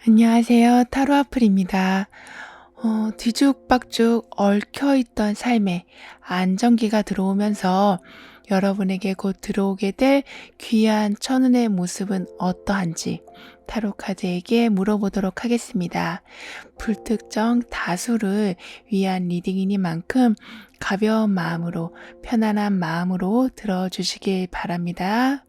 안녕하세요. 타로아플입니다. 뒤죽박죽 얽혀있던 삶에 안정기가 들어오면서 여러분에게 곧 들어오게 될 귀한 천운의 모습은 어떠한지 타로카드에게 물어보도록 하겠습니다. 불특정 다수를 위한 리딩이니만큼 가벼운 마음으로 편안한 마음으로 들어주시길 바랍니다.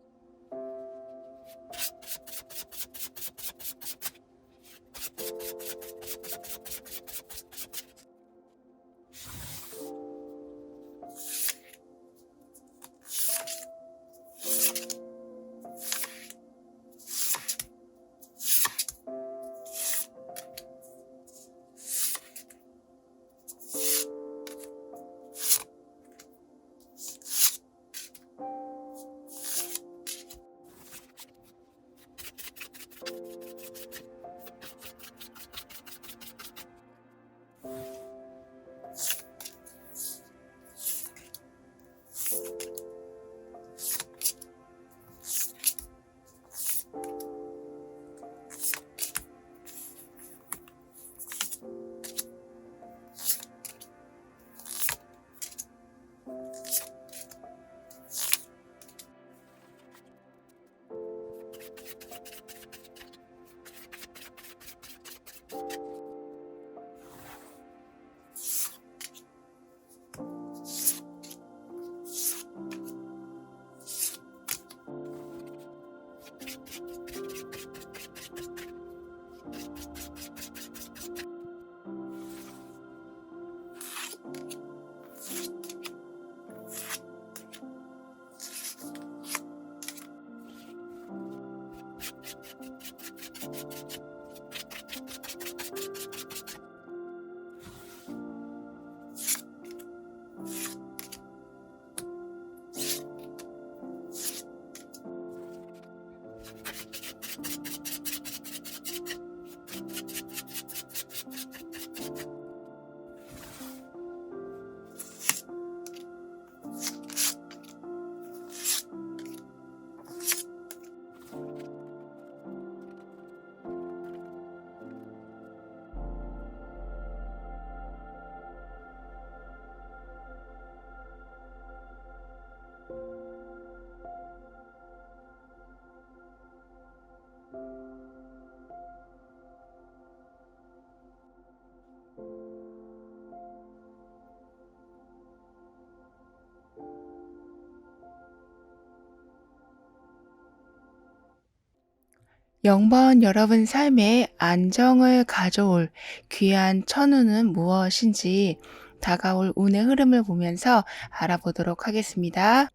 영번 여러분 삶에 안정을 가져올 귀한 천운은 무엇인지 다가올 운의 흐름을 보면서 알아보도록 하겠습니다.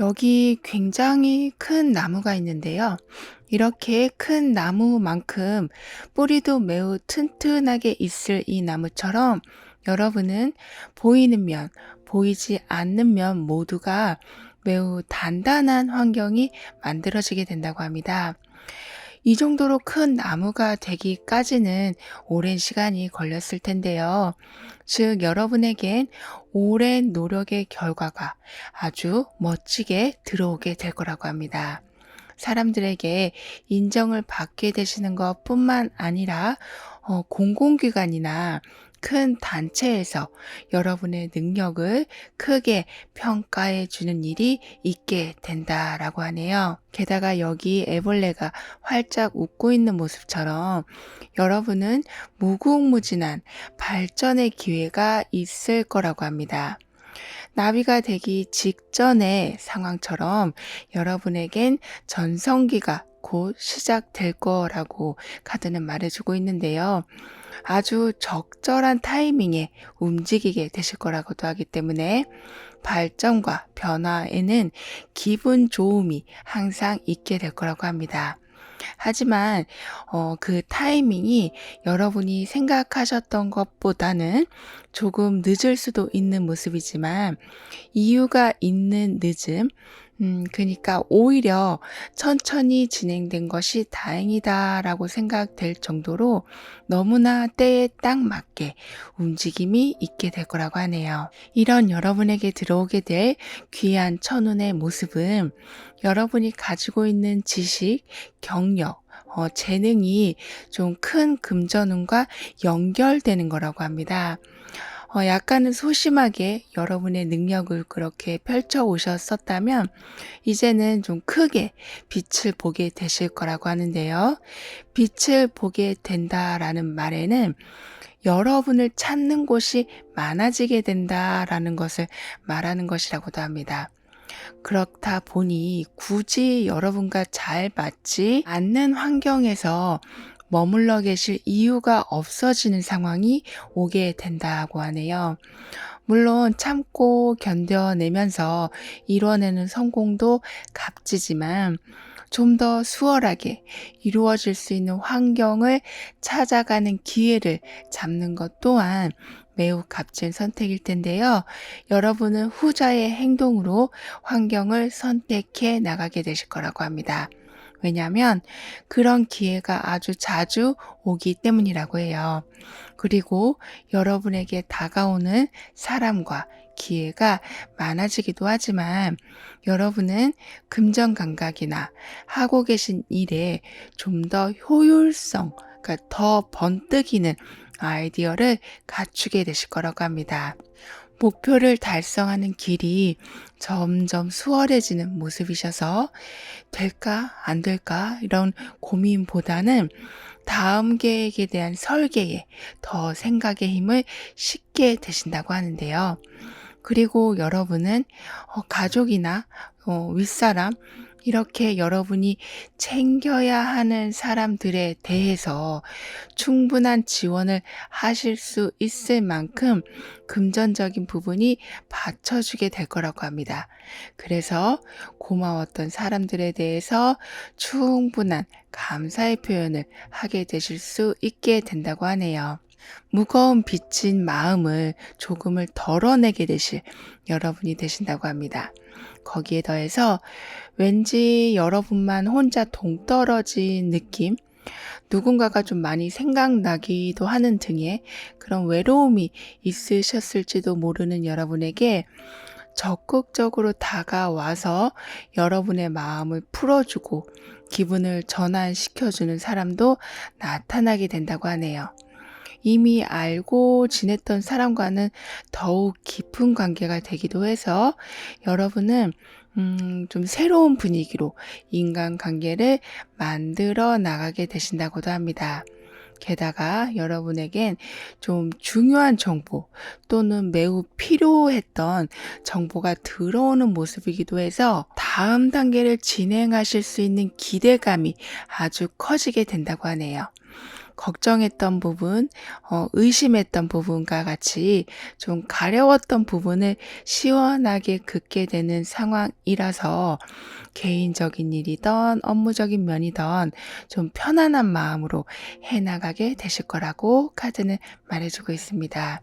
여기 굉장히 큰 나무가 있는데요. 이렇게 큰 나무만큼 뿌리도 매우 튼튼하게 있을 이 나무처럼 여러분은 보이는 면, 보이지 않는 면 모두가 매우 단단한 환경이 만들어지게 된다고 합니다. 이 정도로 큰 나무가 되기까지는 오랜 시간이 걸렸을 텐데요. 즉, 여러분에겐 오랜 노력의 결과가 아주 멋지게 들어오게 될 거라고 합니다. 사람들에게 인정을 받게 되시는 것 뿐만 아니라 공공기관이나 큰 단체에서 여러분의 능력을 크게 평가해 주는 일이 있게 된다라고 하네요. 게다가 여기 애벌레가 활짝 웃고 있는 모습처럼 여러분은 무궁무진한 발전의 기회가 있을 거라고 합니다. 나비가 되기 직전의 상황처럼 여러분에겐 전성기가 곧 시작될 거라고 카드는 말해주고 있는데요. 아주 적절한 타이밍에 움직이게 되실 거라고도 하기 때문에 발전과 변화에는 기분 좋음이 항상 있게 될 거라고 합니다. 하지만 그 타이밍이 여러분이 생각하셨던 것보다는 조금 늦을 수도 있는 모습이지만 이유가 있는 늦음, 그러니까 오히려 천천히 진행된 것이 다행이다라고 생각될 정도로 너무나 때에 딱 맞게 움직임이 있게 될 거라고 하네요. 이런 여러분에게 들어오게 될 귀한 천운의 모습은 여러분이 가지고 있는 지식, 경력, 재능이 좀 큰 금전운과 연결되는 거라고 합니다. 약간은 소심하게 여러분의 능력을 그렇게 펼쳐 오셨었다면 이제는 좀 크게 빛을 보게 되실 거라고 하는데요. 빛을 보게 된다라는 말에는 여러분을 찾는 곳이 많아지게 된다라는 것을 말하는 것이라고도 합니다. 그렇다 보니 굳이 여러분과 잘 맞지 않는 환경에서 머물러 계실 이유가 없어지는 상황이 오게 된다고 하네요. 물론 참고 견뎌내면서 이뤄내는 성공도 값지지만 좀 더 수월하게 이루어질 수 있는 환경을 찾아가는 기회를 잡는 것 또한 매우 값진 선택일 텐데요. 여러분은 후자의 행동으로 환경을 선택해 나가게 되실 거라고 합니다. 왜냐하면 그런 기회가 아주 자주 오기 때문이라고 해요. 그리고 여러분에게 다가오는 사람과 기회가 많아지기도 하지만 여러분은 금전 감각이나 하고 계신 일에 좀 더 효율성, 그러니까 더 번뜩이는 아이디어를 갖추게 되실 거라고 합니다. 목표를 달성하는 길이 점점 수월해지는 모습이셔서 될까 안 될까 이런 고민보다는 다음 계획에 대한 설계에 더 생각의 힘을 싣게 되신다고 하는데요. 그리고 여러분은 가족이나 윗사람 이렇게 여러분이 챙겨야 하는 사람들에 대해서 충분한 지원을 하실 수 있을 만큼 금전적인 부분이 받쳐주게 될 거라고 합니다. 그래서 고마웠던 사람들에 대해서 충분한 감사의 표현을 하게 되실 수 있게 된다고 하네요. 무거운 빚진 마음을 조금을 덜어내게 되실 여러분이 되신다고 합니다. 거기에 더해서 왠지 여러분만 혼자 동떨어진 느낌, 누군가가 좀 많이 생각나기도 하는 등의 그런 외로움이 있으셨을지도 모르는 여러분에게 적극적으로 다가와서 여러분의 마음을 풀어주고 기분을 전환시켜주는 사람도 나타나게 된다고 하네요. 이미 알고 지냈던 사람과는 더욱 깊은 관계가 되기도 해서 여러분은 좀 새로운 분위기로 인간관계를 만들어 나가게 되신다고도 합니다. 게다가 여러분에겐 좀 중요한 정보 또는 매우 필요했던 정보가 들어오는 모습이기도 해서 다음 단계를 진행하실 수 있는 기대감이 아주 커지게 된다고 하네요. 걱정했던 부분, 의심했던 부분과 같이 좀 가려웠던 부분을 시원하게 긋게 되는 상황이라서 개인적인 일이든 업무적인 면이든 좀 편안한 마음으로 해나가게 되실 거라고 카드는 말해주고 있습니다.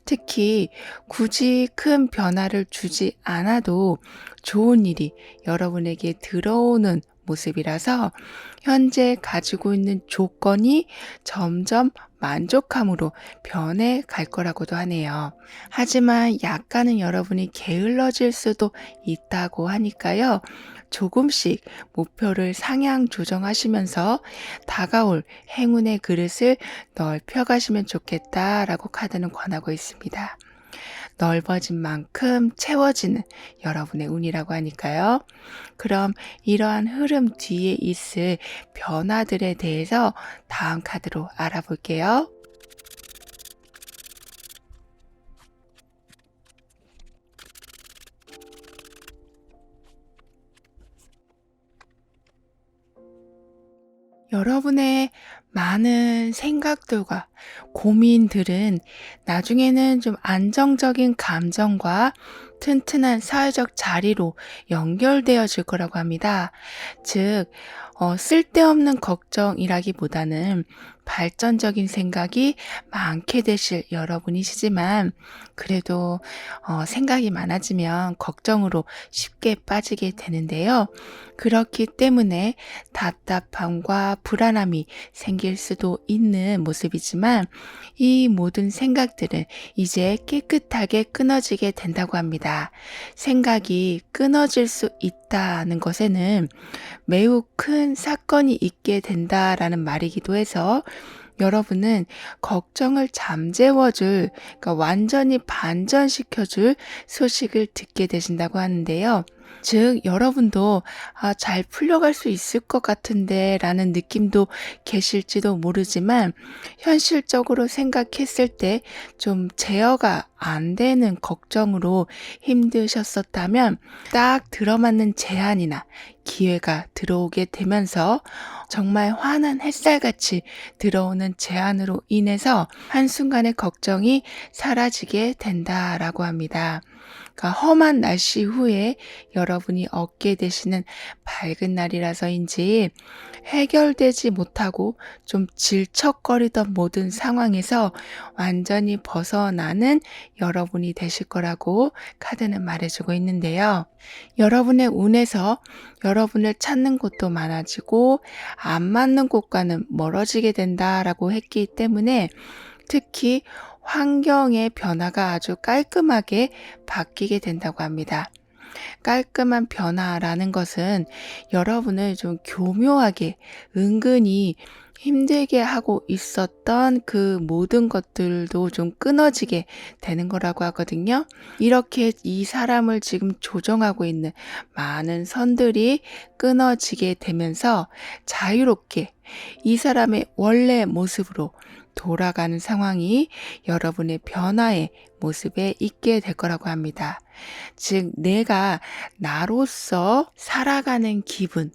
특히 굳이 큰 변화를 주지 않아도 좋은 일이 여러분에게 들어오는 모습이라서 현재 가지고 있는 조건이 점점 만족함으로 변해 갈 거라고도 하네요. 하지만 약간은 여러분이 게을러질 수도 있다고 하니까요. 조금씩 목표를 상향 조정하시면서 다가올 행운의 그릇을 넓혀가시면 좋겠다라고 카드는 권하고 있습니다. 넓어진 만큼 채워지는 여러분의 운이라고 하니까요. 그럼 이러한 흐름 뒤에 있을 변화들에 대해서 다음 카드로 알아볼게요. 여러분의 많은 생각들과 고민들은 나중에는 좀 안정적인 감정과 튼튼한 사회적 자리로 연결되어질 거라고 합니다. 즉, 쓸데없는 걱정이라기보다는 발전적인 생각이 많게 되실 여러분이시지만 그래도 생각이 많아지면 걱정으로 쉽게 빠지게 되는데요. 그렇기 때문에 답답함과 불안함이 생길 수도 있는 모습이지만 이 모든 생각들은 이제 깨끗하게 끊어지게 된다고 합니다. 생각이 끊어질 수 있다는 것에는 매우 큰 사건이 있게 된다라는 말이기도 해서 여러분은 걱정을 잠재워줄, 그러니까 완전히 반전시켜줄 소식을 듣게 되신다고 하는데요. 즉, 여러분도 잘 풀려갈 수 있을 것 같은데 라는 느낌도 계실지도 모르지만 현실적으로 생각했을 때 좀 제어가 안 되는 걱정으로 힘드셨었다면 딱 들어맞는 제안이나 기회가 들어오게 되면서 정말 환한 햇살같이 들어오는 제안으로 인해서 한순간의 걱정이 사라지게 된다라고 합니다. 그러니까 험한 날씨 후에 여러분이 얻게 되시는 밝은 날이라서인지 해결되지 못하고 좀 질척거리던 모든 상황에서 완전히 벗어나는 여러분이 되실 거라고 카드는 말해주고 있는데요. 여러분의 운에서 여러분을 찾는 곳도 많아지고 안 맞는 곳과는 멀어지게 된다라고 했기 때문에 특히 환경의 변화가 아주 깔끔하게 바뀌게 된다고 합니다. 깔끔한 변화라는 것은 여러분을 좀 교묘하게 은근히 힘들게 하고 있었던 그 모든 것들도 좀 끊어지게 되는 거라고 하거든요. 이렇게 이 사람을 지금 조정하고 있는 많은 선들이 끊어지게 되면서 자유롭게 이 사람의 원래 모습으로 돌아가는 상황이 여러분의 변화의 모습에 있게 될 거라고 합니다. 즉, 내가 나로서 살아가는 기분,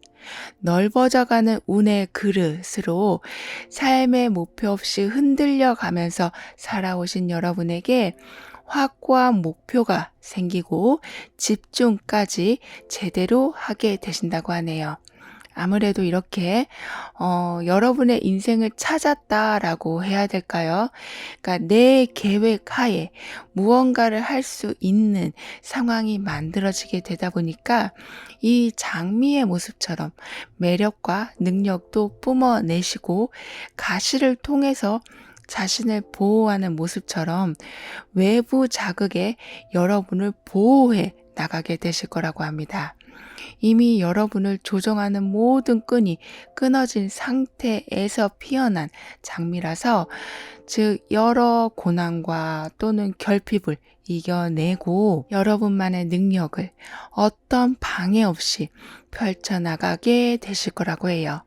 넓어져가는 운의 그릇으로 삶의 목표 없이 흔들려 가면서 살아오신 여러분에게 확고한 목표가 생기고 집중까지 제대로 하게 되신다고 하네요. 아무래도 이렇게 여러분의 인생을 찾았다라고 해야 될까요? 그러니까 내 계획 하에 무언가를 할 수 있는 상황이 만들어지게 되다 보니까 이 장미의 모습처럼 매력과 능력도 뿜어내시고 가시를 통해서 자신을 보호하는 모습처럼 외부 자극에 여러분을 보호해 나가게 되실 거라고 합니다. 이미 여러분을 조정하는 모든 끈이 끊어진 상태에서 피어난 장미라서 즉 여러 고난과 또는 결핍을 이겨내고 여러분만의 능력을 어떤 방해 없이 펼쳐나가게 되실 거라고 해요.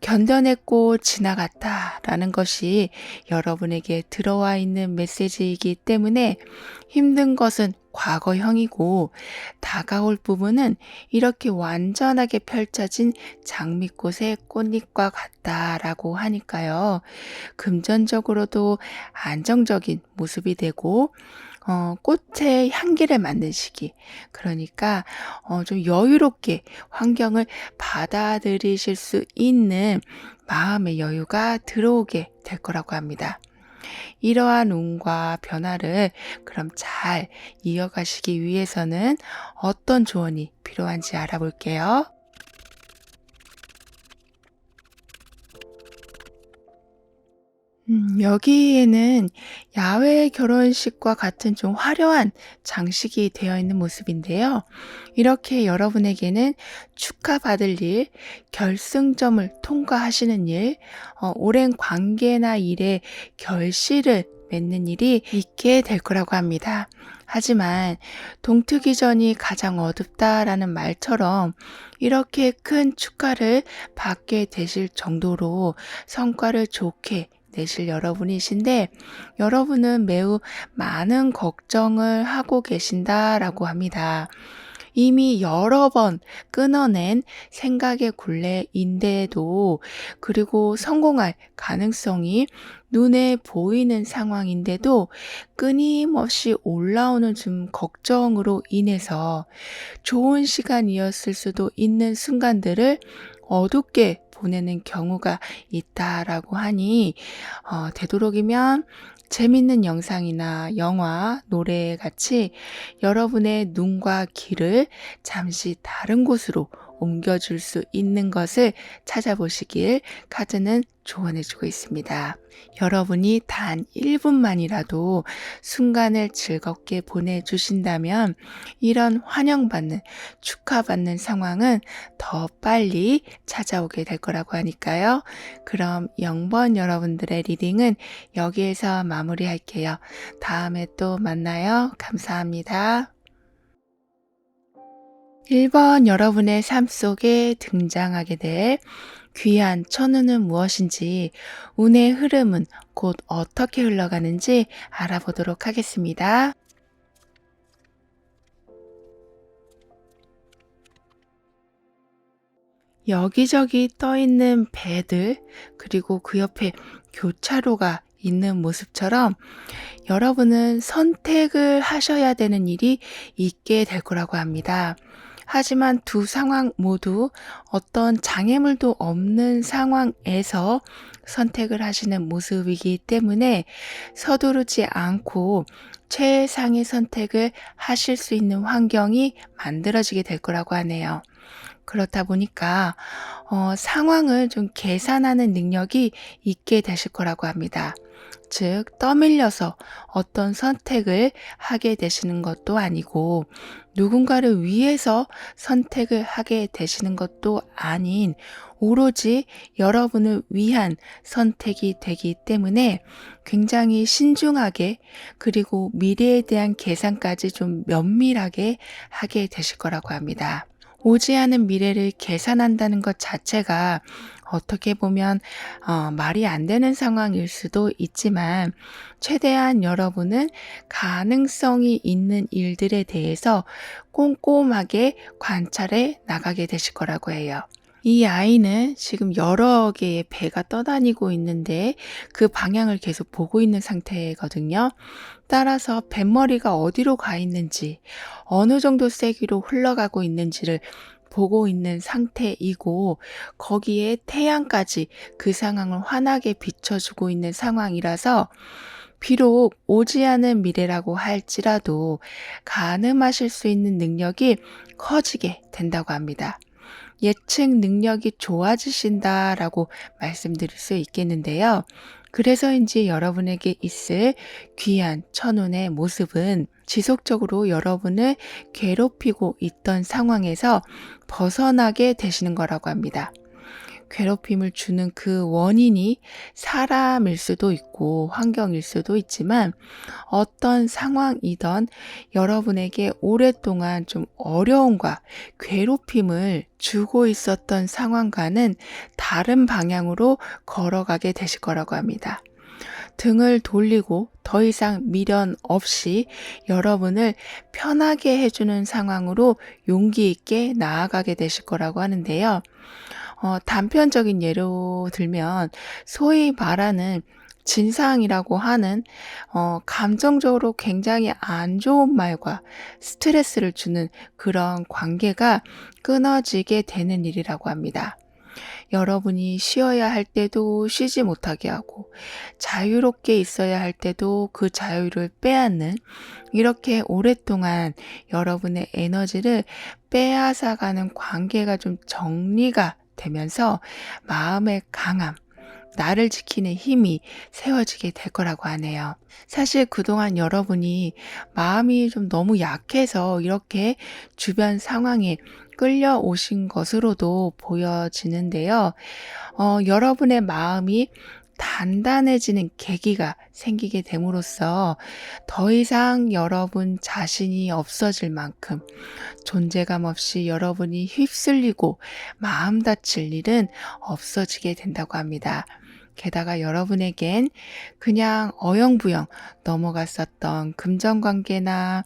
견뎌냈고 지나갔다라는 것이 여러분에게 들어와 있는 메시지이기 때문에 힘든 것은 과거형이고 다가올 부분은 이렇게 완전하게 펼쳐진 장미꽃의 꽃잎과 같다라고 하니까요. 금전적으로도 안정적인 모습이 되고 꽃의 향기를 맡는 시기. 그러니까 좀 여유롭게 환경을 받아들이실 수 있는 마음의 여유가 들어오게 될 거라고 합니다. 이러한 운과 변화를 그럼 잘 이어가시기 위해서는 어떤 조언이 필요한지 알아볼게요. 여기에는 야외 결혼식과 같은 좀 화려한 장식이 되어 있는 모습인데요. 이렇게 여러분에게는 축하받을 일, 결승점을 통과하시는 일, 오랜 관계나 일에 결실을 맺는 일이 있게 될 거라고 합니다. 하지만 동트기 전이 가장 어둡다라는 말처럼 이렇게 큰 축하를 받게 되실 정도로 성과를 좋게 내실 여러분이신데 여러분은 매우 많은 걱정을 하고 계신다라고 합니다. 이미 여러 번 끊어낸 생각의 굴레인데도 그리고 성공할 가능성이 눈에 보이는 상황인데도 끊임없이 올라오는 좀 걱정으로 인해서 좋은 시간이었을 수도 있는 순간들을 어둡게 보내는 경우가 있다라고 하니 되도록이면 재밌는 영상이나 영화, 노래 같이 여러분의 눈과 귀를 잠시 다른 곳으로 옮겨줄 수 있는 것을 찾아보시길 카드는 조언해주고 있습니다. 여러분이 단 1분만이라도 순간을 즐겁게 보내주신다면 이런 환영받는, 축하받는 상황은 더 빨리 찾아오게 될 거라고 하니까요. 그럼 0번 여러분들의 리딩은 여기에서 마무리할게요. 다음에 또 만나요. 감사합니다. 1번 여러분의 삶 속에 등장하게 될 귀한 천운은 무엇인지, 운의 흐름은 곧 어떻게 흘러가는지 알아보도록 하겠습니다. 여기저기 떠있는 배들, 그리고 그 옆에 교차로가 있는 모습처럼 여러분은 선택을 하셔야 되는 일이 있게 될 거라고 합니다. 하지만 두 상황 모두 어떤 장애물도 없는 상황에서 선택을 하시는 모습이기 때문에 서두르지 않고 최상의 선택을 하실 수 있는 환경이 만들어지게 될 거라고 하네요. 그렇다 보니까 상황을 좀 계산하는 능력이 있게 되실 거라고 합니다. 즉, 떠밀려서 어떤 선택을 하게 되시는 것도 아니고 누군가를 위해서 선택을 하게 되시는 것도 아닌 오로지 여러분을 위한 선택이 되기 때문에 굉장히 신중하게, 그리고 미래에 대한 계산까지 좀 면밀하게 하게 되실 거라고 합니다. 오지 않은 미래를 계산한다는 것 자체가 어떻게 보면 말이 안 되는 상황일 수도 있지만, 최대한 여러분은 가능성이 있는 일들에 대해서 꼼꼼하게 관찰해 나가게 되실 거라고 해요. 이 아이는 지금 여러 개의 배가 떠다니고 있는데 그 방향을 계속 보고 있는 상태거든요. 따라서 뱃머리가 어디로 가 있는지, 어느 정도 세기로 흘러가고 있는지를 보고 있는 상태이고, 거기에 태양까지 그 상황을 환하게 비춰주고 있는 상황이라서 비록 오지 않은 미래라고 할지라도 가늠하실 수 있는 능력이 커지게 된다고 합니다. 예측 능력이 좋아지신다라고 말씀드릴 수 있겠는데요. 그래서인지 여러분에게 있을 귀한 천운의 모습은 지속적으로 여러분을 괴롭히고 있던 상황에서 벗어나게 되시는 거라고 합니다. 괴롭힘을 주는 그 원인이 사람일 수도 있고 환경일 수도 있지만, 어떤 상황이던 여러분에게 오랫동안 좀 어려움과 괴롭힘을 주고 있었던 상황과는 다른 방향으로 걸어가게 되실 거라고 합니다. 등을 돌리고 더 이상 미련 없이 여러분을 편하게 해주는 상황으로 용기 있게 나아가게 되실 거라고 하는데요. 단편적인 예로 들면 소위 말하는 진상이라고 하는 감정적으로 굉장히 안 좋은 말과 스트레스를 주는 그런 관계가 끊어지게 되는 일이라고 합니다. 여러분이 쉬어야 할 때도 쉬지 못하게 하고 자유롭게 있어야 할 때도 그 자유를 빼앗는, 이렇게 오랫동안 여러분의 에너지를 빼앗아가는 관계가 좀 정리가 되면서 마음의 강함, 나를 지키는 힘이 세워지게 될 거라고 하네요. 사실 그동안 여러분이 마음이 좀 너무 약해서 이렇게 주변 상황에 끌려오신 것으로도 보여지는데요. 여러분의 마음이 단단해지는 계기가 생기게 됨으로써 더 이상 여러분 자신이 없어질 만큼 존재감 없이 여러분이 휩쓸리고 마음 다칠 일은 없어지게 된다고 합니다. 게다가 여러분에겐 그냥 어영부영 넘어갔었던 금전관계나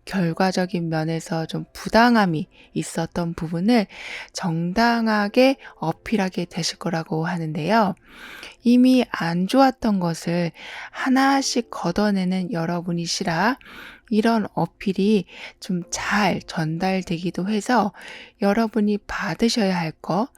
결과적인 면에서 좀 부당함이 있었던 부분을 정당하게 어필하게 되실 거라고 하는데요. 이미 안 좋았던 것을 하나씩 걷어내는 여러분이시라 이런 어필이 좀 잘 전달되기도 해서 여러분이 받으셔야 할 것,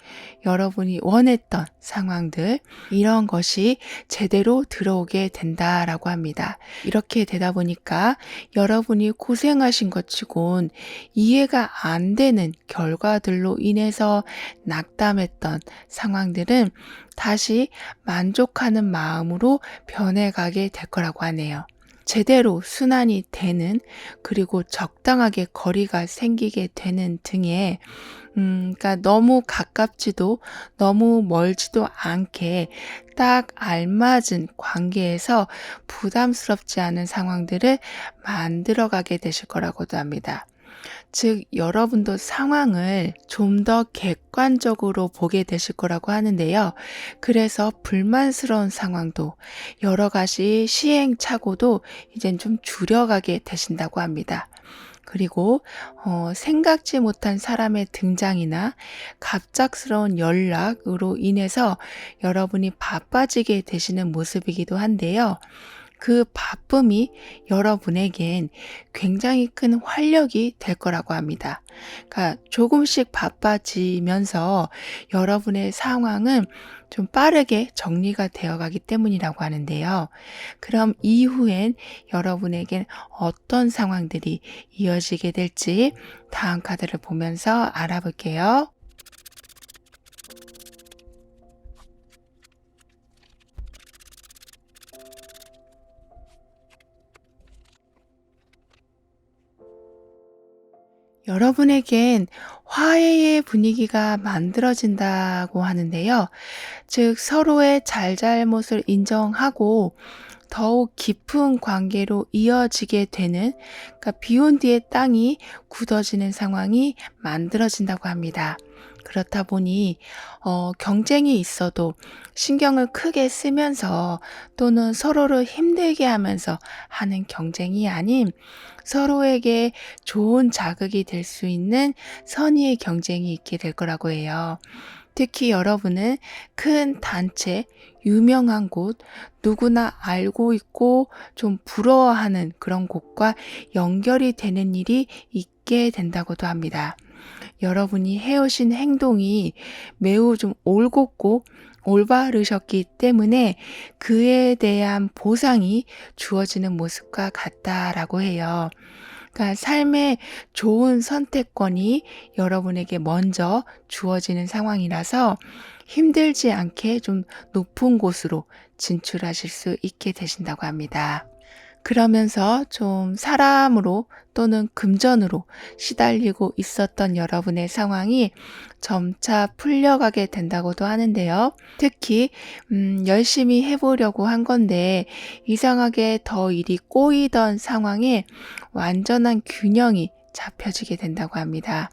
여러분이 원했던 상황들, 이런 것이 제대로 들어오게 된다라고 합니다. 이렇게 되다 보니까 여러분이 고생하신 것 치곤 이해가 안 되는 결과들로 인해서 낙담했던 상황들은 다시 만족하는 마음으로 변해가게 될 거라고 하네요. 제대로 순환이 되는, 그리고 적당하게 거리가 생기게 되는 등의 그러니까 너무 가깝지도 너무 멀지도 않게 딱 알맞은 관계에서 부담스럽지 않은 상황들을 만들어가게 되실 거라고도 합니다. 즉, 여러분도 상황을 좀 더 객관적으로 보게 되실 거라고 하는데요. 그래서 불만스러운 상황도, 여러 가지 시행착오도 이젠 좀 줄여가게 되신다고 합니다. 그리고 생각지 못한 사람의 등장이나 갑작스러운 연락으로 인해서 여러분이 바빠지게 되시는 모습이기도 한데요. 그 바쁨이 여러분에겐 굉장히 큰 활력이 될 거라고 합니다. 그러니까 조금씩 바빠지면서 여러분의 상황은 좀 빠르게 정리가 되어 가기 때문이라고 하는데요. 그럼 이후엔 여러분에겐 어떤 상황들이 이어지게 될지 다음 카드를 보면서 알아볼게요. 여러분에겐 화해의 분위기가 만들어진다고 하는데요. 즉, 서로의 잘잘못을 인정하고 더욱 깊은 관계로 이어지게 되는, 그러니까 비온 뒤에 땅이 굳어지는 상황이 만들어진다고 합니다. 그렇다 보니 경쟁이 있어도 신경을 크게 쓰면서, 또는 서로를 힘들게 하면서 하는 경쟁이 아닌 서로에게 좋은 자극이 될 수 있는 선의의 경쟁이 있게 될 거라고 해요. 특히 여러분은 큰 단체, 유명한 곳, 누구나 알고 있고 좀 부러워하는 그런 곳과 연결이 되는 일이 있게 된다고도 합니다. 여러분이 해오신 행동이 매우 좀 올곧고 올바르셨기 때문에 그에 대한 보상이 주어지는 모습과 같다라고 해요. 그러니까 삶의 좋은 선택권이 여러분에게 먼저 주어지는 상황이라서 힘들지 않게 좀 높은 곳으로 진출하실 수 있게 되신다고 합니다. 그러면서 좀 사람으로 또는 금전으로 시달리고 있었던 여러분의 상황이 점차 풀려가게 된다고도 하는데요. 특히 열심히 해보려고 한 건데 이상하게 더 일이 꼬이던 상황에 완전한 균형이 잡혀지게 된다고 합니다.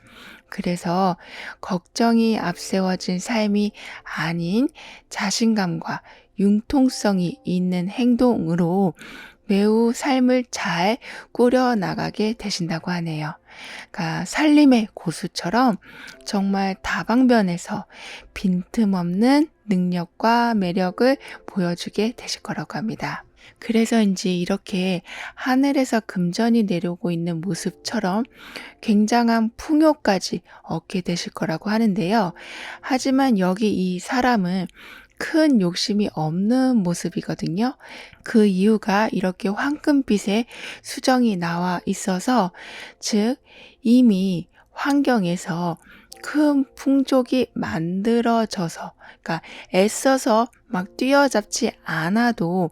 그래서 걱정이 앞세워진 삶이 아닌 자신감과 융통성이 있는 행동으로 매우 삶을 잘 꾸려나가게 되신다고 하네요. 그러니까 살림의 고수처럼 정말 다방면에서 빈틈없는 능력과 매력을 보여주게 되실 거라고 합니다. 그래서인지 이렇게 하늘에서 금전이 내려오고 있는 모습처럼 굉장한 풍요까지 얻게 되실 거라고 하는데요. 하지만 여기 이 사람은 큰 욕심이 없는 모습이거든요. 그 이유가 이렇게 황금빛의 수정이 나와 있어서, 즉 이미 환경에서 큰 풍족이 만들어져서, 그러니까 애써서 막 뛰어잡지 않아도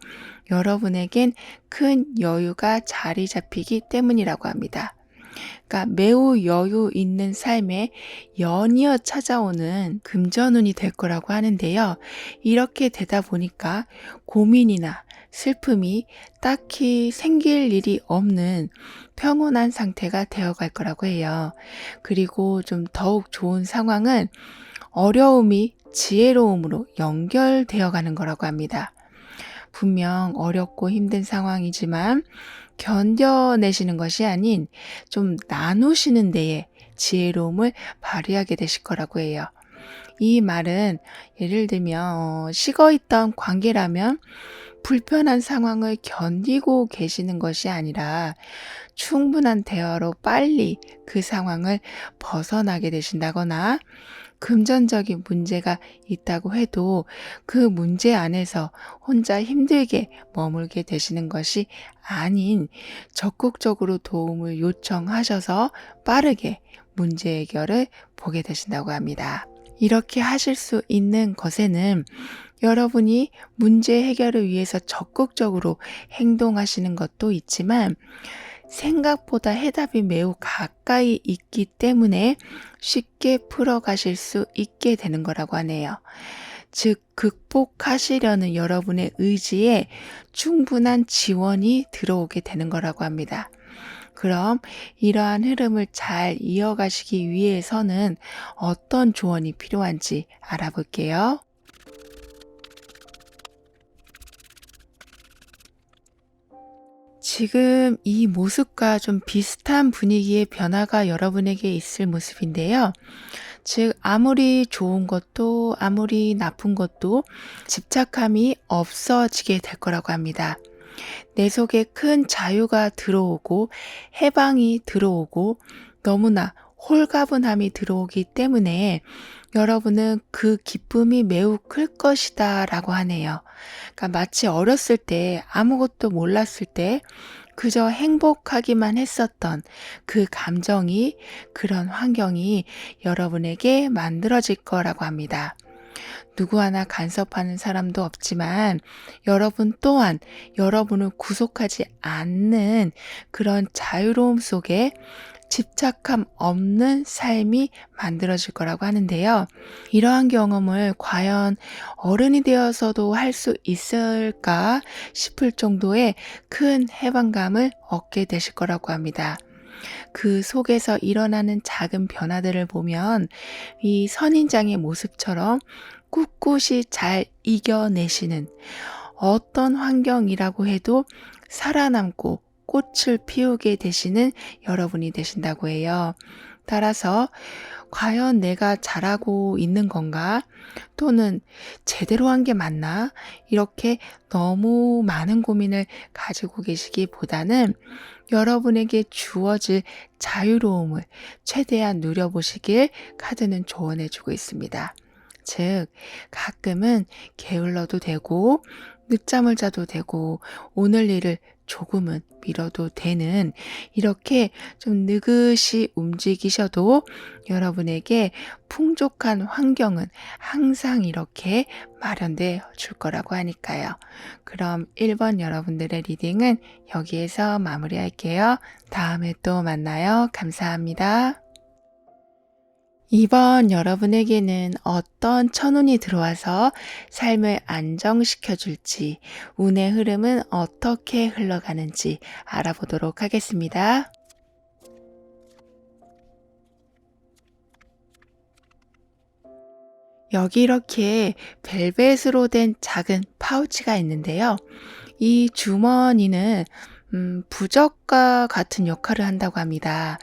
여러분에겐 큰 여유가 자리 잡히기 때문이라고 합니다. 그러니까 매우 여유 있는 삶에 연이어 찾아오는 금전운이 될 거라고 하는데요. 이렇게 되다 보니까 고민이나 슬픔이 딱히 생길 일이 없는 평온한 상태가 되어갈 거라고 해요. 그리고 좀 더욱 좋은 상황은 어려움이 지혜로움으로 연결되어 가는 거라고 합니다. 분명 어렵고 힘든 상황이지만 견뎌내시는 것이 아닌 좀 나누시는 데에 지혜로움을 발휘하게 되실 거라고 해요. 이 말은 예를 들면 식어있던 관계라면 불편한 상황을 견디고 계시는 것이 아니라 충분한 대화로 빨리 그 상황을 벗어나게 되신다거나 금전적인 문제가 있다고 해도 그 문제 안에서 혼자 힘들게 머물게 되시는 것이 아닌 적극적으로 도움을 요청하셔서 빠르게 문제 해결을 보게 되신다고 합니다. 이렇게 하실 수 있는 것에는 여러분이 문제 해결을 위해서 적극적으로 행동하시는 것도 있지만 생각보다 해답이 매우 가까이 있기 때문에 쉽게 풀어가실 수 있게 되는 거라고 하네요. 즉, 극복하시려는 여러분의 의지에 충분한 지원이 들어오게 되는 거라고 합니다. 그럼 이러한 흐름을 잘 이어가시기 위해서는 어떤 조언이 필요한지 알아볼게요. 지금 이 모습과 좀 비슷한 분위기의 변화가 여러분에게 있을 모습인데요. 즉, 아무리 좋은 것도 아무리 나쁜 것도 집착함이 없어지게 될 거라고 합니다. 내 속에 큰 자유가 들어오고 해방이 들어오고 너무나 홀가분함이 들어오기 때문에 여러분은 그 기쁨이 매우 클 것이다 라고 하네요. 그러니까 마치 어렸을 때 아무것도 몰랐을 때 그저 행복하기만 했었던 그 감정이 그런 환경이 여러분에게 만들어질 거라고 합니다. 누구 하나 간섭하는 사람도 없지만 여러분 또한 여러분을 구속하지 않는 그런 자유로움 속에 집착함 없는 삶이 만들어질 거라고 하는데요. 이러한 경험을 과연 어른이 되어서도 할 수 있을까 싶을 정도의 큰 해방감을 얻게 되실 거라고 합니다. 그 속에서 일어나는 작은 변화들을 보면 이 선인장의 모습처럼 꿋꿋이 잘 이겨내시는 어떤 환경이라고 해도 살아남고 꽃을 피우게 되시는 여러분이 되신다고 해요. 따라서 과연 내가 잘하고 있는 건가? 또는 제대로 한 게 맞나? 이렇게 너무 많은 고민을 가지고 계시기보다는 여러분에게 주어질 자유로움을 최대한 누려보시길 카드는 조언해주고 있습니다. 즉, 가끔은 게을러도 되고 늦잠을 자도 되고 오늘 일을 조금은 미뤄도 되는 이렇게 좀 느긋이 움직이셔도 여러분에게 풍족한 환경은 항상 이렇게 마련돼 줄 거라고 하니까요. 그럼 1번 여러분들의 리딩은 여기에서 마무리할게요. 다음에 또 만나요. 감사합니다. 2번 여러분에게는 어떤 천운이 들어와서 삶을 안정시켜 줄지, 운의 흐름은 어떻게 흘러가는지 알아보도록 하겠습니다. 여기 이렇게 벨벳으로 된 작은 파우치가 있는데요. 이 주머니는 부적과 같은 역할을 한다고 합니다.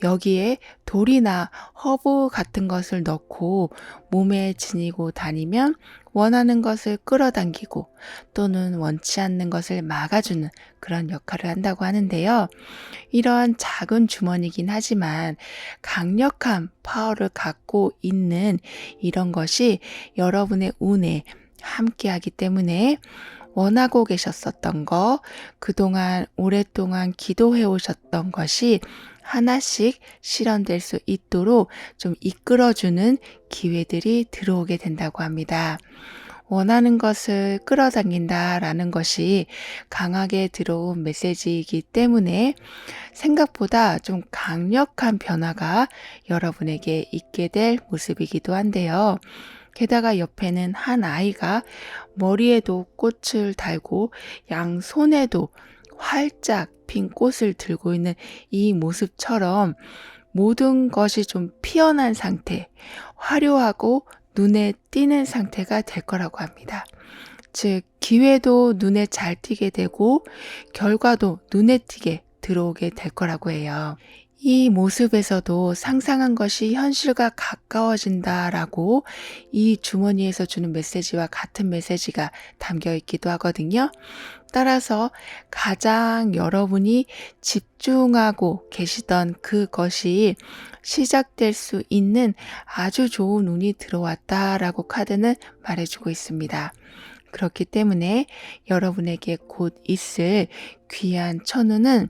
여기에 돌이나 허브 같은 것을 넣고 몸에 지니고 다니면 원하는 것을 끌어당기고 또는 원치 않는 것을 막아주는 그런 역할을 한다고 하는데요. 이러한 작은 주머니긴 하지만 강력한 파워를 갖고 있는 이런 것이 여러분의 운에 함께하기 때문에 원하고 계셨었던 거, 그동안 오랫동안 기도해 오셨던 것이 하나씩 실현될 수 있도록 좀 이끌어주는 기회들이 들어오게 된다고 합니다. 원하는 것을 끌어당긴다라는 것이 강하게 들어온 메시지이기 때문에 생각보다 좀 강력한 변화가 여러분에게 있게 될 모습이기도 한데요. 게다가 옆에는 한 아이가 머리에도 꽃을 달고 양손에도 활짝 핀 꽃을 들고 있는 이 모습처럼 모든 것이 좀 피어난 상태, 화려하고 눈에 띄는 상태가 될 거라고 합니다. 즉, 기회도 눈에 잘 띄게 되고 결과도 눈에 띄게 들어오게 될 거라고 해요. 이 모습에서도 상상한 것이 현실과 가까워진다라고 이 주머니에서 주는 메시지와 같은 메시지가 담겨 있기도 하거든요. 따라서 가장 여러분이 집중하고 계시던 그것이 시작될 수 있는 아주 좋은 운이 들어왔다라고 카드는 말해주고 있습니다. 그렇기 때문에 여러분에게 곧 있을 귀한 천운은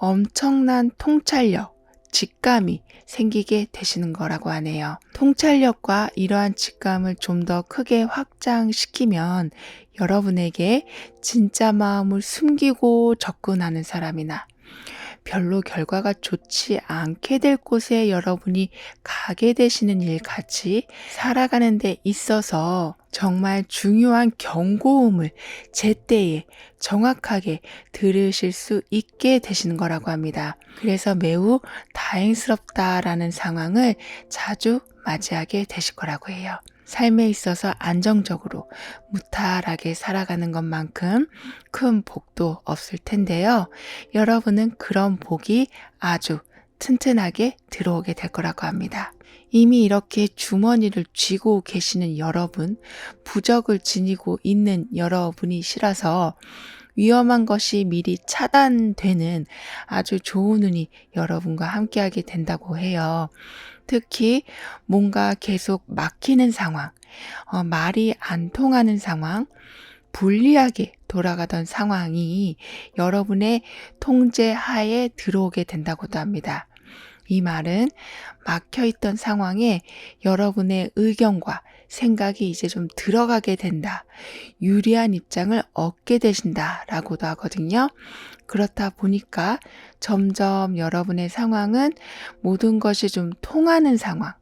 엄청난 통찰력, 직감이 생기게 되시는 거라고 하네요. 통찰력과 이러한 직감을 좀 더 크게 확장시키면 여러분에게 진짜 마음을 숨기고 접근하는 사람이나 별로 결과가 좋지 않게 될 곳에 여러분이 가게 되시는 일 같이 살아가는 데 있어서 정말 중요한 경고음을 제때에 정확하게 들으실 수 있게 되시는 거라고 합니다. 그래서 매우 다행스럽다라는 상황을 자주 맞이하게 되실 거라고 해요. 삶에 있어서 안정적으로 무탈하게 살아가는 것만큼 큰 복도 없을 텐데요. 여러분은 그런 복이 아주 튼튼하게 들어오게 될 거라고 합니다. 이미 이렇게 주머니를 쥐고 계시는 여러분, 부적을 지니고 있는 여러분이시라서 위험한 것이 미리 차단되는 아주 좋은 운이 여러분과 함께하게 된다고 해요. 특히 뭔가 계속 막히는 상황, 말이 안 통하는 상황, 불리하게 돌아가던 상황이 여러분의 통제 하에 들어오게 된다고도 합니다. 이 말은 막혀있던 상황에 여러분의 의견과 생각이 이제 좀 들어가게 된다. 유리한 입장을 얻게 되신다 라고도 하거든요. 그렇다 보니까 점점 여러분의 상황은 모든 것이 좀 통하는 상황,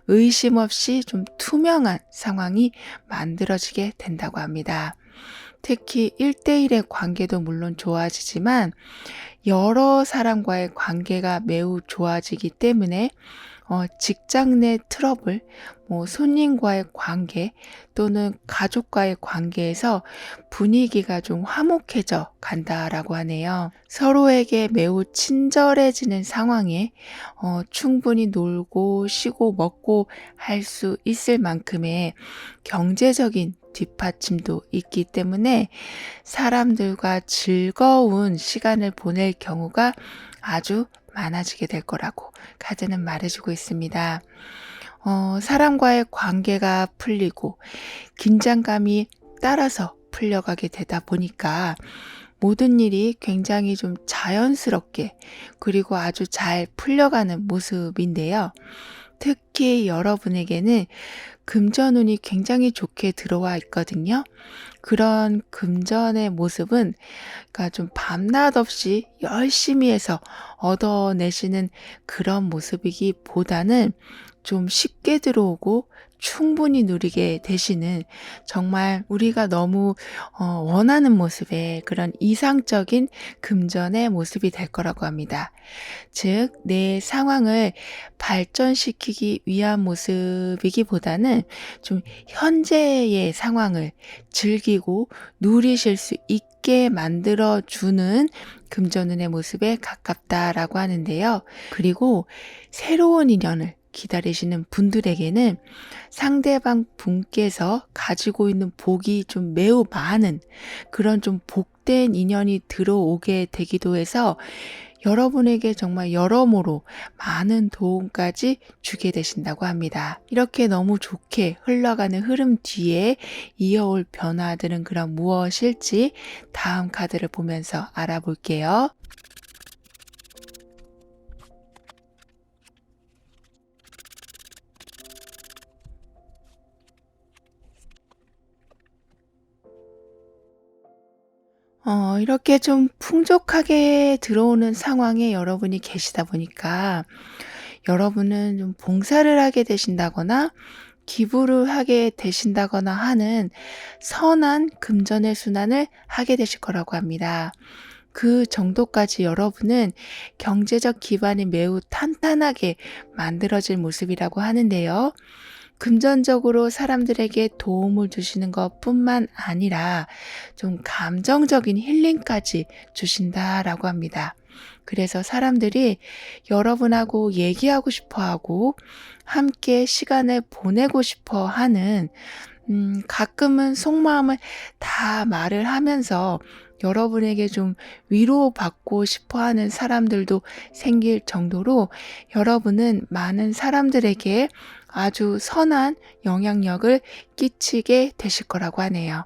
의심 없이 좀 투명한 상황이 만들어지게 된다고 합니다. 특히 1대1의 관계도 물론 좋아지지만 여러 사람과의 관계가 매우 좋아지기 때문에 직장 내 트러블, 손님과의 관계 또는 가족과의 관계에서 분위기가 좀 화목해져 간다라고 하네요. 서로에게 매우 친절해지는 상황에 충분히 놀고 쉬고 먹고 할 수 있을 만큼의 경제적인 뒷받침도 있기 때문에 사람들과 즐거운 시간을 보낼 경우가 아주 많아지게 될 거라고 카드는 말해주고 있습니다. 사람과의 관계가 풀리고 긴장감이 따라서 풀려가게 되다 보니까 모든 일이 굉장히 좀 자연스럽게 그리고 아주 잘 풀려가는 모습인데요. 특히 여러분에게는 금전운이 굉장히 좋게 들어와 있거든요. 그런 금전의 모습은 그러니까 좀 밤낮 없이 열심히 해서 얻어내시는 그런 모습이기보다는 좀 쉽게 들어오고 충분히 누리게 되시는 정말 우리가 너무 원하는 모습의 그런 이상적인 금전의 모습이 될 거라고 합니다. 즉, 내 상황을 발전시키기 위한 모습이기보다는 좀 현재의 상황을 즐기고 누리실 수 있게 만들어주는 금전운의 모습에 가깝다라고 하는데요. 그리고 새로운 인연을 기다리시는 분들에게는 상대방 분께서 가지고 있는 복이 좀 매우 많은 그런 좀 복된 인연이 들어오게 되기도 해서 여러분에게 정말 여러모로 많은 도움까지 주게 되신다고 합니다. 이렇게 너무 좋게 흘러가는 흐름 뒤에 이어올 변화들은 그럼 무엇일지 다음 카드를 보면서 알아볼게요. 이렇게 좀 풍족하게 들어오는 상황에 여러분이 계시다 보니까 여러분은 좀 봉사를 하게 되신다거나 기부를 하게 되신다거나 하는 선한 금전의 순환을 하게 되실 거라고 합니다. 그 정도까지 여러분은 경제적 기반이 매우 탄탄하게 만들어질 모습이라고 하는데요. 금전적으로 사람들에게 도움을 주시는 것뿐만 아니라 좀 감정적인 힐링까지 주신다라고 합니다. 그래서 사람들이 여러분하고 얘기하고 싶어 하고 함께 시간을 보내고 싶어 하는, 가끔은 속마음을 다 말을 하면서 여러분에게 좀 위로받고 싶어 하는 사람들도 생길 정도로 여러분은 많은 사람들에게 아주 선한 영향력을 끼치게 되실 거라고 하네요.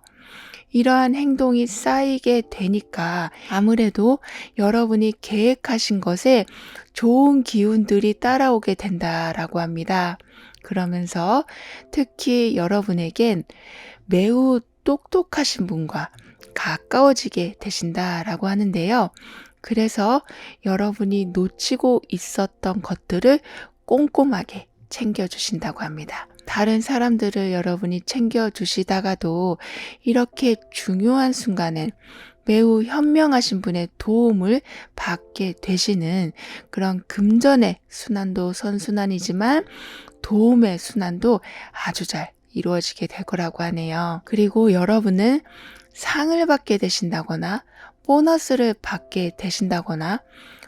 이러한 행동이 쌓이게 되니까 아무래도 여러분이 계획하신 것에 좋은 기운들이 따라오게 된다라고 합니다. 그러면서 특히 여러분에겐 매우 똑똑하신 분과 가까워지게 되신다라고 하는데요. 그래서 여러분이 놓치고 있었던 것들을 꼼꼼하게 챙겨주신다고 합니다. 다른 사람들을 여러분이 챙겨주시다가도 이렇게 중요한 순간엔 매우 현명하신 분의 도움을 받게 되시는 그런 금전의 순환도 선순환이지만 도움의 순환도 아주 잘 이루어지게 될 거라고 하네요. 그리고 여러분은 상을 받게 되신다거나 보너스를 받게 되신다거나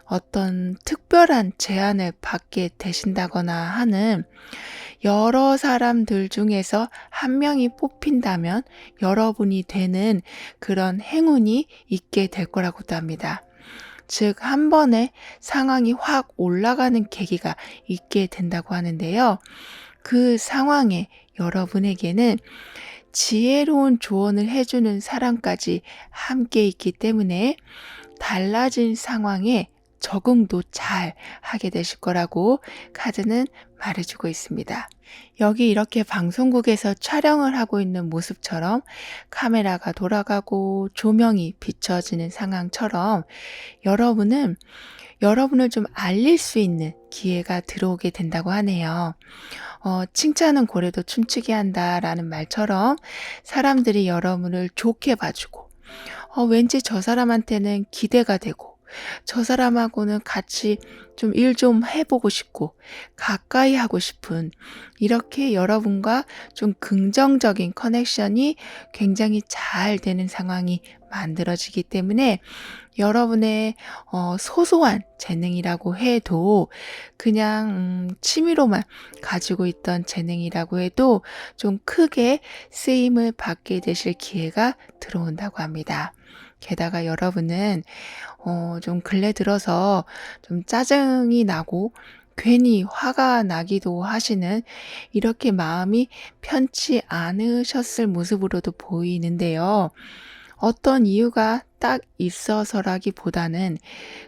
어떤 특별한 제안을 받게 되신다거나 하는 여러 사람들 중에서 한 명이 뽑힌다면 여러분이 되는 그런 행운이 있게 될 거라고도 합니다. 즉, 한 번에 상황이 확 올라가는 계기가 있게 된다고 하는데요. 그 상황에 여러분에게는 지혜로운 조언을 해주는 사람까지 함께 있기 때문에 달라진 상황에 적응도 잘 하게 되실 거라고 카드는 말해주고 있습니다. 여기 이렇게 방송국에서 촬영을 하고 있는 모습처럼 카메라가 돌아가고 조명이 비춰지는 상황처럼 여러분은 여러분을 좀 알릴 수 있는 기회가 들어오게 된다고 하네요. 칭찬은 고래도 춤추게 한다라는 말처럼 사람들이 여러분을 좋게 봐주고 왠지 저 사람한테는 기대가 되고 저 사람하고는 같이 좀 일 좀 해보고 싶고 가까이 하고 싶은 이렇게 여러분과 좀 긍정적인 커넥션이 굉장히 잘 되는 상황이 만들어지기 때문에 여러분의 소소한 재능이라고 해도 그냥 취미로만 가지고 있던 재능이라고 해도 좀 크게 쓰임을 받게 되실 기회가 들어온다고 합니다. 게다가 여러분은 좀 근래 들어서 좀 짜증이 나고 괜히 화가 나기도 하시는 이렇게 마음이 편치 않으셨을 모습으로도 보이는데요. 어떤 이유가 딱 있어서라기보다는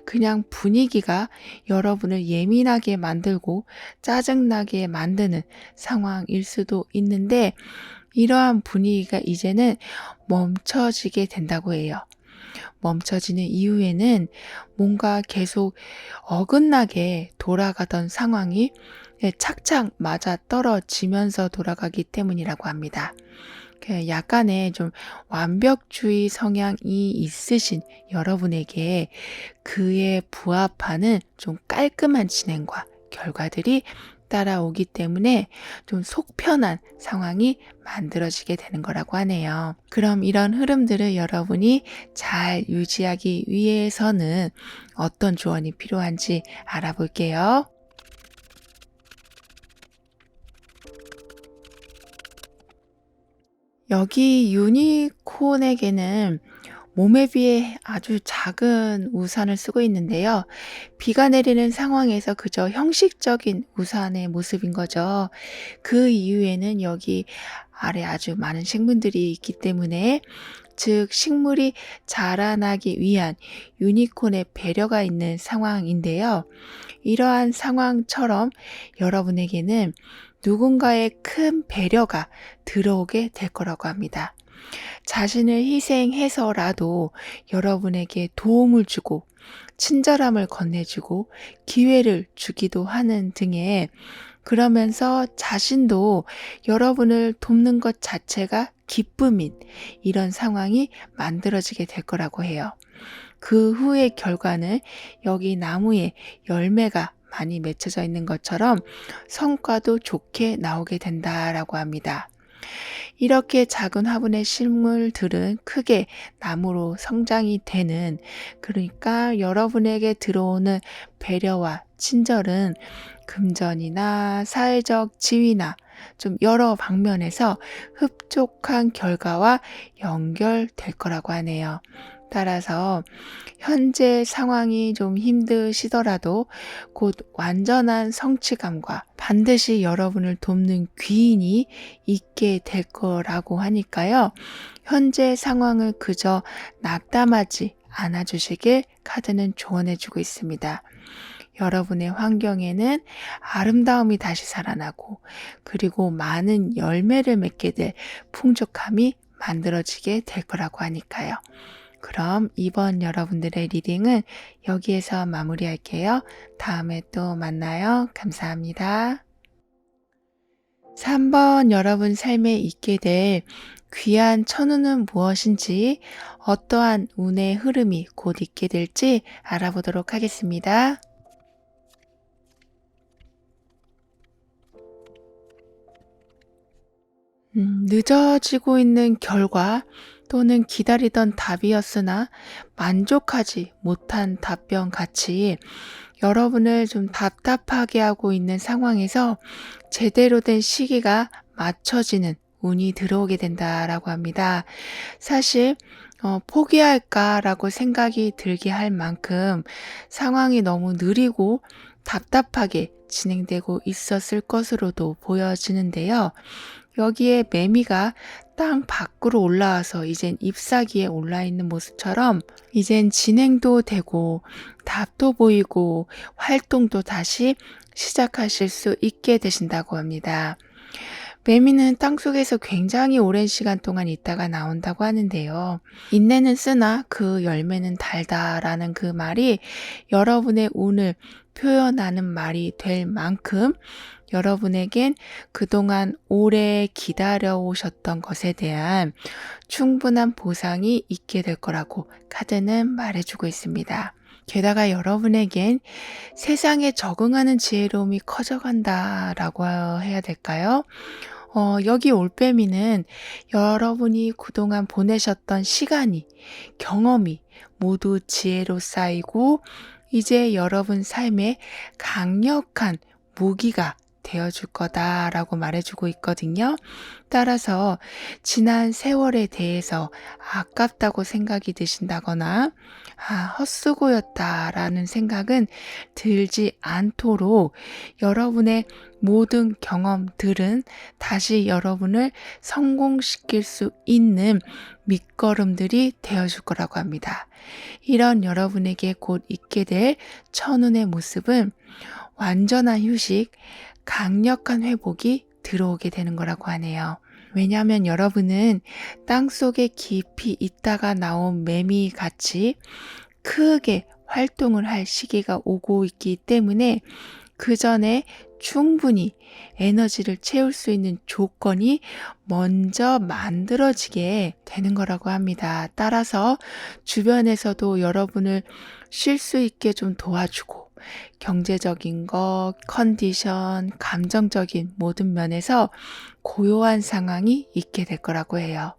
그냥 분위기가 여러분을 예민하게 만들고 짜증나게 만드는 상황일 수도 있는데 이러한 분위기가 이제는 멈춰지게 된다고 해요. 멈춰지는 이유에는 뭔가 계속 어긋나게 돌아가던 상황이 착착 맞아 떨어지면서 돌아가기 때문이라고 합니다. 약간의 좀 완벽주의 성향이 있으신 여러분에게 그에 부합하는 좀 깔끔한 진행과 결과들이 따라오기 때문에 좀 속 편한 상황이 만들어지게 되는 거라고 하네요. 그럼 이런 흐름들을 여러분이 잘 유지하기 위해서는 어떤 조언이 필요한지 알아볼게요. 여기 유니콘에게는 몸에 비해 아주 작은 우산을 쓰고 있는데요. 비가 내리는 상황에서 그저 형식적인 우산의 모습인 거죠. 그 이유에는 여기 아래 아주 많은 식물들이 있기 때문에 즉 식물이 자라나기 위한 유니콘의 배려가 있는 상황인데요. 이러한 상황처럼 여러분에게는 누군가의 큰 배려가 들어오게 될 거라고 합니다. 자신을 희생해서라도 여러분에게 도움을 주고 친절함을 건네주고 기회를 주기도 하는 등의 그러면서 자신도 여러분을 돕는 것 자체가 기쁨인 이런 상황이 만들어지게 될 거라고 해요. 그 후의 결과는 여기 나무에 열매가 많이 맺혀져 있는 것처럼 성과도 좋게 나오게 된다라고 합니다. 이렇게 작은 화분의 식물들은 크게 나무로 성장이 되는, 그러니까 여러분에게 들어오는 배려와 친절은 금전이나 사회적 지위나 좀 여러 방면에서 흡족한 결과와 연결될 거라고 하네요. 따라서 현재 상황이 좀 힘드시더라도 곧 완전한 성취감과 반드시 여러분을 돕는 귀인이 있게 될 거라고 하니까요. 현재 상황을 그저 낙담하지 않아 주시길 카드는 조언해 주고 있습니다. 여러분의 환경에는 아름다움이 다시 살아나고, 그리고 많은 열매를 맺게 될 풍족함이 만들어지게 될 거라고 하니까요. 그럼 이번 여러분들의 리딩은 여기에서 마무리할게요. 다음에 또 만나요. 감사합니다. 3번 여러분 삶에 있게 될 귀한 천운은 무엇인지, 어떠한 운의 흐름이 곧 있게 될지 알아보도록 하겠습니다. 늦어지고 있는 결과 또는 기다리던 답이었으나 만족하지 못한 답변 같이 여러분을 좀 답답하게 하고 있는 상황에서 제대로 된 시기가 맞춰지는 운이 들어오게 된다라고 합니다. 사실 포기할까라고 생각이 들게 할 만큼 상황이 너무 느리고 답답하게 진행되고 있었을 것으로도 보여지는데요. 여기에 매미가 땅 밖으로 올라와서 이젠 잎사귀에 올라있는 모습처럼 이젠 진행도 되고 답도 보이고 활동도 다시 시작하실 수 있게 되신다고 합니다. 매미는 땅속에서 굉장히 오랜 시간 동안 있다가 나온다고 하는데요. 인내는 쓰나 그 열매는 달다라는 그 말이 여러분의 운을 표현하는 말이 될 만큼 여러분에겐 그동안 오래 기다려 오셨던 것에 대한 충분한 보상이 있게 될 거라고 카드는 말해주고 있습니다. 게다가 여러분에겐 세상에 적응하는 지혜로움이 커져간다라고 해야 될까요? 여기 올빼미는 여러분이 그동안 보내셨던 시간이, 경험이 모두 지혜로 쌓이고 이제 여러분 삶에 강력한 무기가 되어줄 거다라고 말해주고 있거든요. 따라서 지난 세월에 대해서 아깝다고 생각이 드신다거나 헛수고였다라는 생각은 들지 않도록 여러분의 모든 경험들은 다시 여러분을 성공시킬 수 있는 밑거름들이 되어줄 거라고 합니다. 이런 여러분에게 곧 있게 될 천운의 모습은 완전한 휴식, 강력한 회복이 들어오게 되는 거라고 하네요. 왜냐하면 여러분은 땅속에 깊이 있다가 나온 매미 같이 크게 활동을 할 시기가 오고 있기 때문에 그 전에 충분히 에너지를 채울 수 있는 조건이 먼저 만들어지게 되는 거라고 합니다. 따라서 주변에서도 여러분을 쉴 수 있게 좀 도와주고 경제적인 것, 컨디션, 감정적인 모든 면에서 고요한 상황이 있게 될 거라고 해요.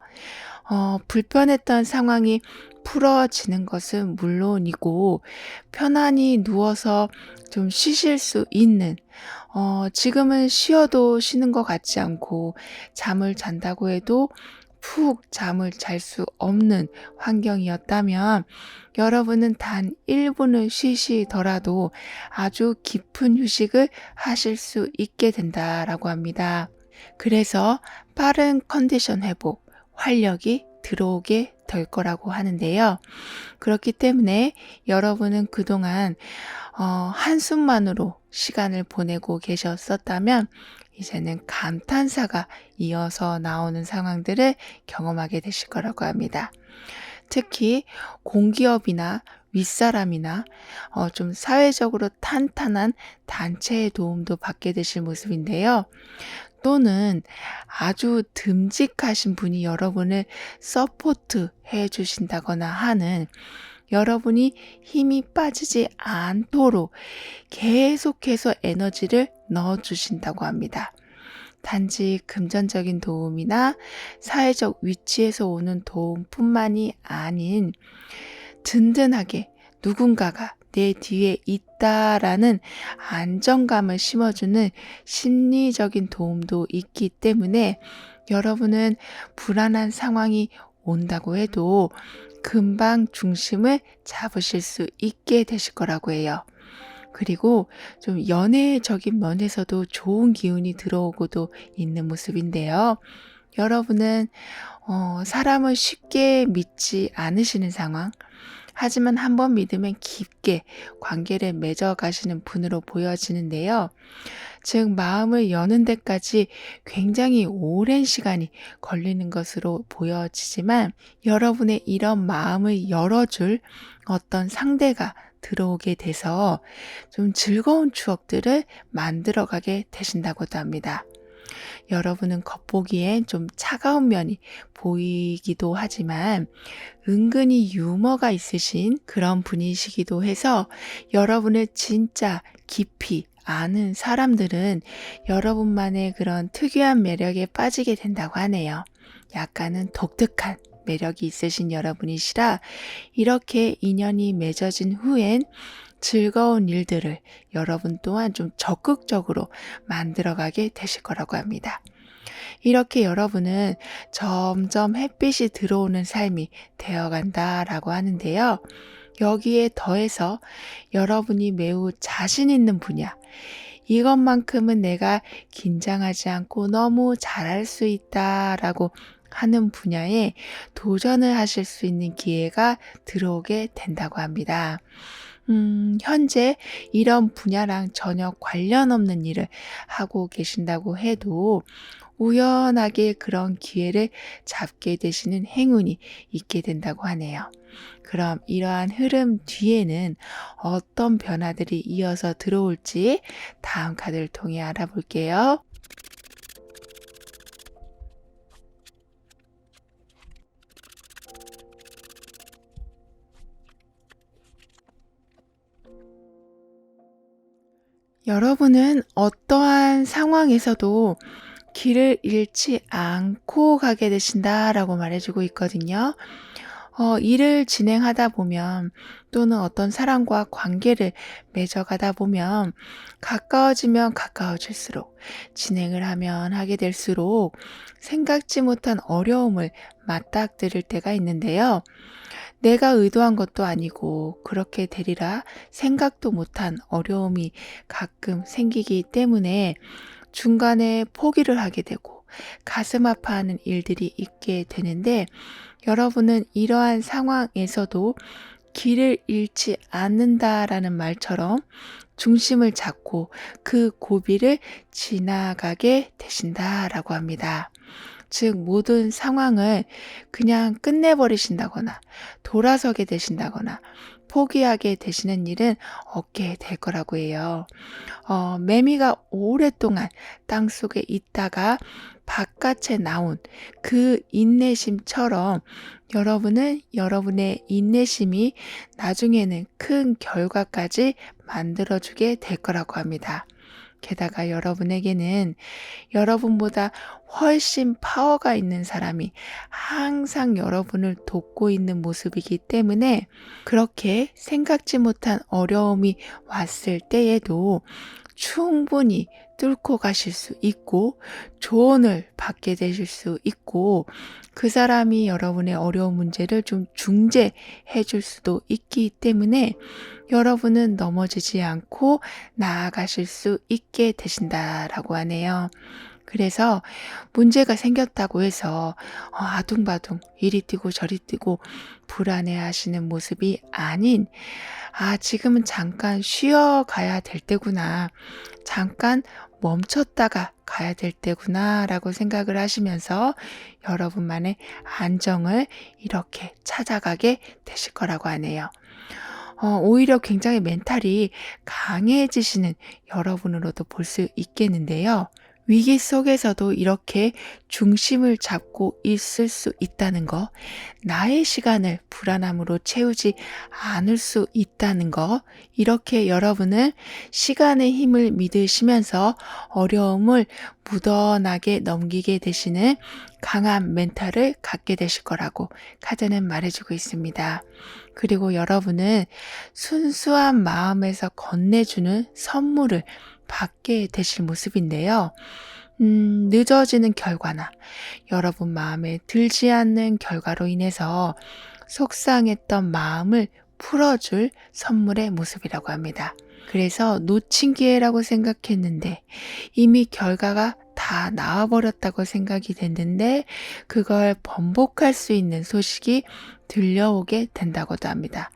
불편했던 상황이 풀어지는 것은 물론이고 편안히 누워서 좀 쉬실 수 있는, 지금은 쉬어도 쉬는 것 같지 않고 잠을 잔다고 해도 푹 잠을 잘 수 없는 환경이었다면 여러분은 단 1분을 쉬시더라도 아주 깊은 휴식을 하실 수 있게 된다라고 합니다. 그래서 빠른 컨디션 회복, 활력이 들어오게 될 거라고 하는데요. 그렇기 때문에 여러분은 그동안 한숨만으로 시간을 보내고 계셨었다면 이제는 감탄사가 이어서 나오는 상황들을 경험하게 되실 거라고 합니다. 특히 공기업이나 윗사람이나 좀 사회적으로 탄탄한 단체의 도움도 받게 되실 모습인데요. 또는 아주 듬직하신 분이 여러분을 서포트 해 주신다거나 하는, 여러분이 힘이 빠지지 않도록 계속해서 에너지를 넣어 주신다고 합니다. 단지 금전적인 도움이나 사회적 위치에서 오는 도움뿐만이 아닌 든든하게 누군가가 내 뒤에 있다라는 안정감을 심어주는 심리적인 도움도 있기 때문에 여러분은 불안한 상황이 온다고 해도 금방 중심을 잡으실 수 있게 되실 거라고 해요. 그리고 좀 연애적인 면에서도 좋은 기운이 들어오고도 있는 모습인데요. 여러분은 사람을 쉽게 믿지 않으시는 상황, 하지만 한번 믿으면 깊게 관계를 맺어가시는 분으로 보여지는데요. 즉, 마음을 여는 데까지 굉장히 오랜 시간이 걸리는 것으로 보여지지만 여러분의 이런 마음을 열어줄 어떤 상대가 들어오게 돼서 좀 즐거운 추억들을 만들어가게 되신다고도 합니다. 여러분은 겉보기엔 좀 차가운 면이 보이기도 하지만 은근히 유머가 있으신 그런 분이시기도 해서 여러분을 진짜 깊이 아는 사람들은 여러분만의 그런 특유한 매력에 빠지게 된다고 하네요. 약간은 독특한 매력이 있으신 여러분이시라 이렇게 인연이 맺어진 후엔 즐거운 일들을 여러분 또한 좀 적극적으로 만들어가게 되실 거라고 합니다. 이렇게 여러분은 점점 햇빛이 들어오는 삶이 되어간다라고 하는데요. 여기에 더해서 여러분이 매우 자신 있는 분야, 이것만큼은 내가 긴장하지 않고 너무 잘할 수 있다라고 하는 분야에 도전을 하실 수 있는 기회가 들어오게 된다고 합니다. 현재 이런 분야랑 전혀 관련 없는 일을 하고 계신다고 해도 우연하게 그런 기회를 잡게 되시는 행운이 있게 된다고 하네요. 그럼 이러한 흐름 뒤에는 어떤 변화들이 이어서 들어올지 다음 카드를 통해 알아볼게요. 여러분은 어떠한 상황에서도 길을 잃지 않고 가게 되신다라고 말해주고 있거든요. 일을 진행하다 보면 또는 어떤 사람과 관계를 맺어가다 보면 가까워지면 가까워질수록 진행을 하면 하게 될수록 생각지 못한 어려움을 맞닥뜨릴 때가 있는데요. 내가 의도한 것도 아니고 그렇게 되리라 생각도 못한 어려움이 가끔 생기기 때문에 중간에 포기를 하게 되고 가슴 아파하는 일들이 있게 되는데 여러분은 이러한 상황에서도 길을 잃지 않는다라는 말처럼 중심을 잡고 그 고비를 지나가게 되신다라고 합니다. 즉, 모든 상황을 그냥 끝내버리신다거나 돌아서게 되신다거나 포기하게 되시는 일은 없게 될 거라고 해요. 매미가 오랫동안 땅속에 있다가 바깥에 나온 그 인내심처럼 여러분은 여러분의 인내심이 나중에는 큰 결과까지 만들어주게 될 거라고 합니다. 게다가 여러분에게는 여러분보다 훨씬 파워가 있는 사람이 항상 여러분을 돕고 있는 모습이기 때문에 그렇게 생각지 못한 어려움이 왔을 때에도 충분히 뚫고 가실 수 있고 조언을 받게 되실 수 있고 그 사람이 여러분의 어려운 문제를 좀 중재해 줄 수도 있기 때문에 여러분은 넘어지지 않고 나아가실 수 있게 되신다라고 하네요. 그래서 문제가 생겼다고 해서 아둥바둥 이리 뛰고 저리 뛰고 불안해하시는 모습이 아닌 지금은 잠깐 쉬어가야 될 때구나. 잠깐 멈췄다가 가야 될 때구나 라고 생각을 하시면서 여러분만의 안정을 이렇게 찾아가게 되실 거라고 하네요. 오히려 굉장히 멘탈이 강해지시는 여러분으로도 볼 수 있겠는데요. 위기 속에서도 이렇게 중심을 잡고 있을 수 있다는 거, 나의 시간을 불안함으로 채우지 않을 수 있다는 거, 이렇게 여러분은 시간의 힘을 믿으시면서 어려움을 무던하게 넘기게 되시는 강한 멘탈을 갖게 되실 거라고 카드는 말해주고 있습니다. 그리고 여러분은 순수한 마음에서 건네주는 선물을 받게 되실 모습인데요. 늦어지는 결과나 여러분 마음에 들지 않는 결과로 인해서 속상했던 마음을 풀어줄 선물의 모습이라고 합니다. 그래서 놓친 기회라고 생각했는데 이미 결과가 다 나와버렸다고 생각이 됐는데 그걸 번복할 수 있는 소식이 들려오게 된다고도 합니다.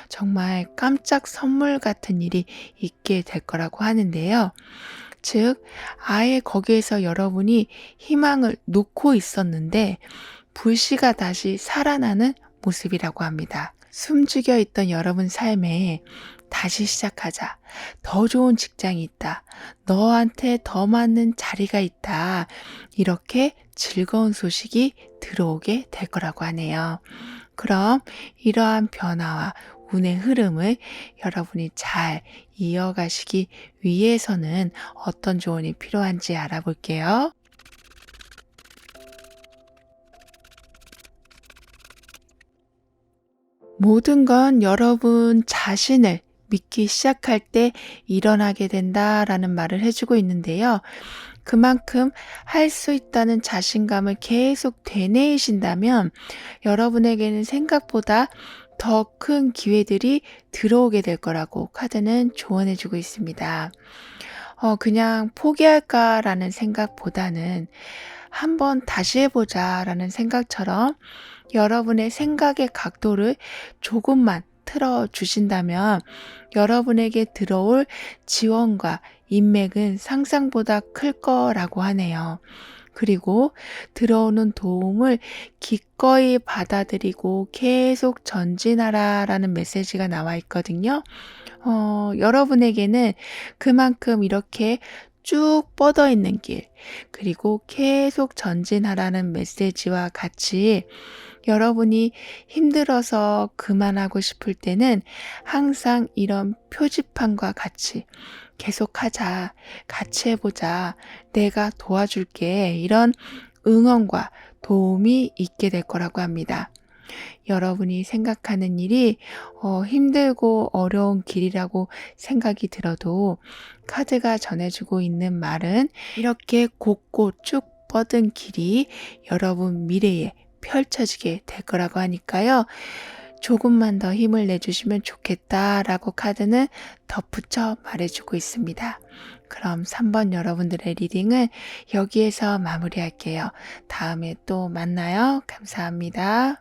정말 깜짝 선물 같은 일이 있게 될 거라고 하는데요. 즉, 아예 거기에서 여러분이 희망을 놓고 있었는데 불씨가 다시 살아나는 모습이라고 합니다. 숨죽여 있던 여러분 삶에 다시 시작하자. 더 좋은 직장이 있다. 너한테 더 맞는 자리가 있다. 이렇게 즐거운 소식이 들어오게 될 거라고 하네요. 그럼 이러한 변화와 운의 흐름을 여러분이 잘 이어가시기 위해서는 어떤 조언이 필요한지 알아볼게요. 모든 건 여러분 자신을 믿기 시작할 때 일어나게 된다라는 말을 해주고 있는데요. 그만큼 할 수 있다는 자신감을 계속 되뇌이신다면 여러분에게는 생각보다 더 큰 기회들이 들어오게 될 거라고 카드는 조언해주고 있습니다. 그냥 포기할까라는 생각보다는 한번 다시 해보자라는 생각처럼 여러분의 생각의 각도를 조금만 틀어 주신다면 여러분에게 들어올 지원과 인맥은 상상보다 클 거라고 하네요. 그리고 들어오는 도움을 기꺼이 받아들이고 계속 전진하라라는 메시지가 나와 있거든요. 여러분에게는 그만큼 이렇게 쭉 뻗어 있는 길, 그리고 계속 전진하라는 메시지와 같이 여러분이 힘들어서 그만하고 싶을 때는 항상 이런 표지판과 같이 계속하자, 같이 해보자, 내가 도와줄게, 이런 응원과 도움이 있게 될 거라고 합니다. 여러분이 생각하는 일이 힘들고 어려운 길이라고 생각이 들어도 카드가 전해주고 있는 말은 이렇게 곧고 쭉 뻗은 길이 여러분 미래에 펼쳐지게 될 거라고 하니까요. 조금만 더 힘을 내주시면 좋겠다라고 카드는 덧붙여 말해주고 있습니다. 그럼 3번 여러분들의 리딩은 여기에서 마무리할게요. 다음에 또 만나요. 감사합니다.